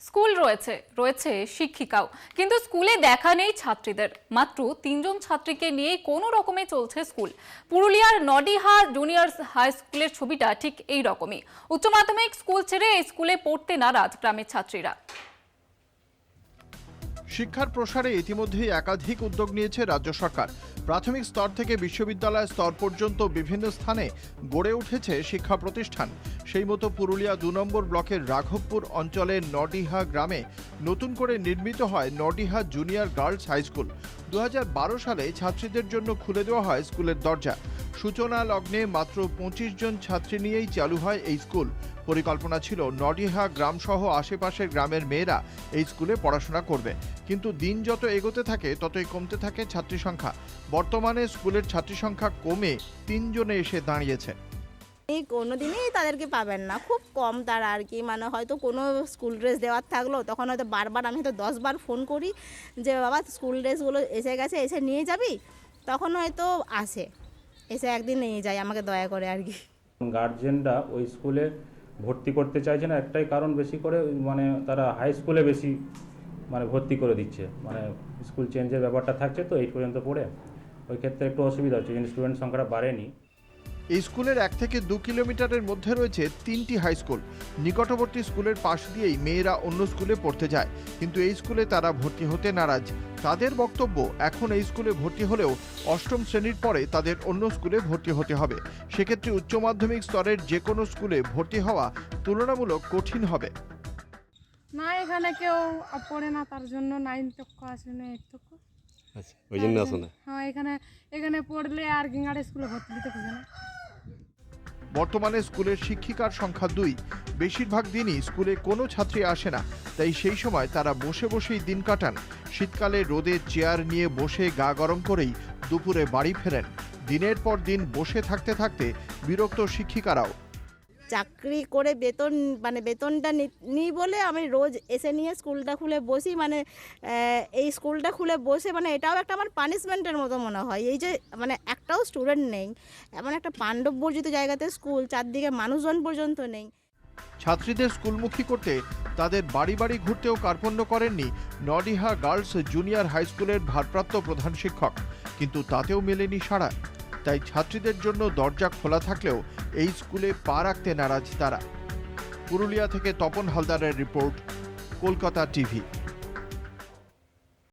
School রয়েছে শিক্ষিকাও, কিন্তু স্কুলে দেখা নেই ছাত্রীদের। মাত্র 3 জন ছাত্রীকে নিয়ে কোনো রকমে চলছে স্কুল। পুরুলিয়ার নডিহা জুনিয়র হাই স্কুলের ছবিটা ঠিক এই রকমই। উচ্চ মাধ্যমিক স্কুল ছেড়ে এই স্কুলে পড়তে নারাজ গ্রামের ছাত্রীরা। শিক্ষার প্রসারে ইতিমধ্যেই একাধিক উদ্যোগ নিয়েছে রাজ্য সরকার। প্রাথমিক স্তর থেকে বিশ্ববিদ্যালয় স্তর পর্যন্ত বিভিন্ন স্থানে গড়ে উঠেছে শিক্ষা প্রতিষ্ঠান। সেই মতো পুরুলিয়া 2 নম্বর ব্লকের রাঘবপুর অঞ্চলের নডিহা গ্রামে নতুন করে নির্মিত হয় নডিহা জুনিয়র গার্লস হাই স্কুল। 2012 সালে ছাত্রীদের জন্য খুলে দেওয়া হয় স্কুলের দরজা। সূচনা লগ্নে মাত্র 25 জন ছাত্রী নিয়েই চালু হয় এই স্কুল। পরিকল্পনা ছিল নডিহা গ্রামসহ আশেপাশের গ্রামের মেয়েরা এই স্কুলে পড়াশোনা করবে, কিন্তু দিন যত এগোতে থাকে ততই কমতে থাকে ছাত্রী সংখ্যা। বর্তমানে স্কুলের ছাত্রী সংখ্যা কমে 3 জনে এসে দাঁড়িয়েছে। কোনোদিনই তাদেরকে পাবেন না, খুব কম তারা আর কি, মানে হয়তো কোনো স্কুল ড্রেস দেওয়ার থাকলো তখন হয়তো বারবার আমি হয়তো 10 বার ফোন করি যে বাবা স্কুল ড্রেসগুলো এসে গেছে, এসে নিয়ে যাবি, তখন হয়তো আসে, এসে একদিন নিয়ে যায় আমাকে দয়া করে আর কি। গার্জেনরা ওই স্কুলে ভর্তি করতে চাইছে না, একটাই কারণ বেশি করে মানে তারা হাই স্কুলে বেশি মানে ভর্তি করে দিচ্ছে, মানে স্কুল চেঞ্জের ব্যাপারটা থাকছে, তো 8 পর্যন্ত পড়ে ওই ক্ষেত্রে একটু অসুবিধা হচ্ছে, কিন্তু স্টুডেন্ট সংখ্যাটা বাড়েনি। এই স্কুলের 1 থেকে 2 কিলোমিটারের মধ্যে রয়েছে 3টি হাই স্কুল। নিকটবর্তী স্কুলের পাশ দিয়েই মেয়েরা অন্য স্কুলে পড়তে যায়, কিন্তু এই স্কুলে তারা ভর্তি হতে নারাজ। তাদের বক্তব্য, এখন এই স্কুলে ভর্তি হলেও 8ম শ্রেণীর পরে তাদের অন্য স্কুলে ভর্তি হতে হবে। সেক্ষেত্রে উচ্চ মাধ্যমিক স্তরের যে কোনো স্কুলে ভর্তি হওয়া তুলনামূলক কঠিন হবে। না এখানে কেউ পড়ে না, তার জন্য 9 তক আসে না, 8 তক। আচ্ছা, ওই জন্য আসে না। হ্যাঁ, এখানে পড়লে আর গিঙ্গাড় স্কুলে ভর্তি দিতে খুঁজে না। বর্তমানে স্কুলের শিক্ষিকার সংখ্যা 2। বেশিরভাগ দিনই স্কুলে কোনো ছাত্রী আসে না, তাই সেই সময় তারা বসে বসেই দিন কাটান। শীতকালে রোদে চেয়ার নিয়ে বসে গা গরম করেই দুপুরে বাড়ি ফেরেন। দিনের পর দিন বসে থাকতে থাকতে বিরক্ত শিক্ষিকারাও। চাকরি করে বেতনটা নিই বলে আমি রোজ এসে নিয়ে স্কুলটা খুলে বসি, মানে এই স্কুলটা খুলে বসে মানে এটাও একটা আমার পানিশমেন্টের মতো মনে হয়। এই যে মানে একটাও স্টুডেন্ট নেই, এমন একটা পাণ্ডব বর্জিত জায়গাতে স্কুল, চারদিকে মানুষজন পর্যন্ত নেই। ছাত্রীদের স্কুলমুখী করতে তাদের বাড়ি বাড়ি ঘুরতেও কার্পণ্য করেননি নডিহা গার্লস জুনিয়র হাই স্কুলের ভারপ্রাপ্ত প্রধান শিক্ষক, কিন্তু তাতেও মেলেনি সাড়া। তাই ছাত্রীদের জন্য দরজা খোলা থাকলেও এই স্কুলে পা রাখতে নারাজ তারা। পুরুলিয়া থেকে তপন হালদারের রিপোর্ট, কলকাতা টিভি।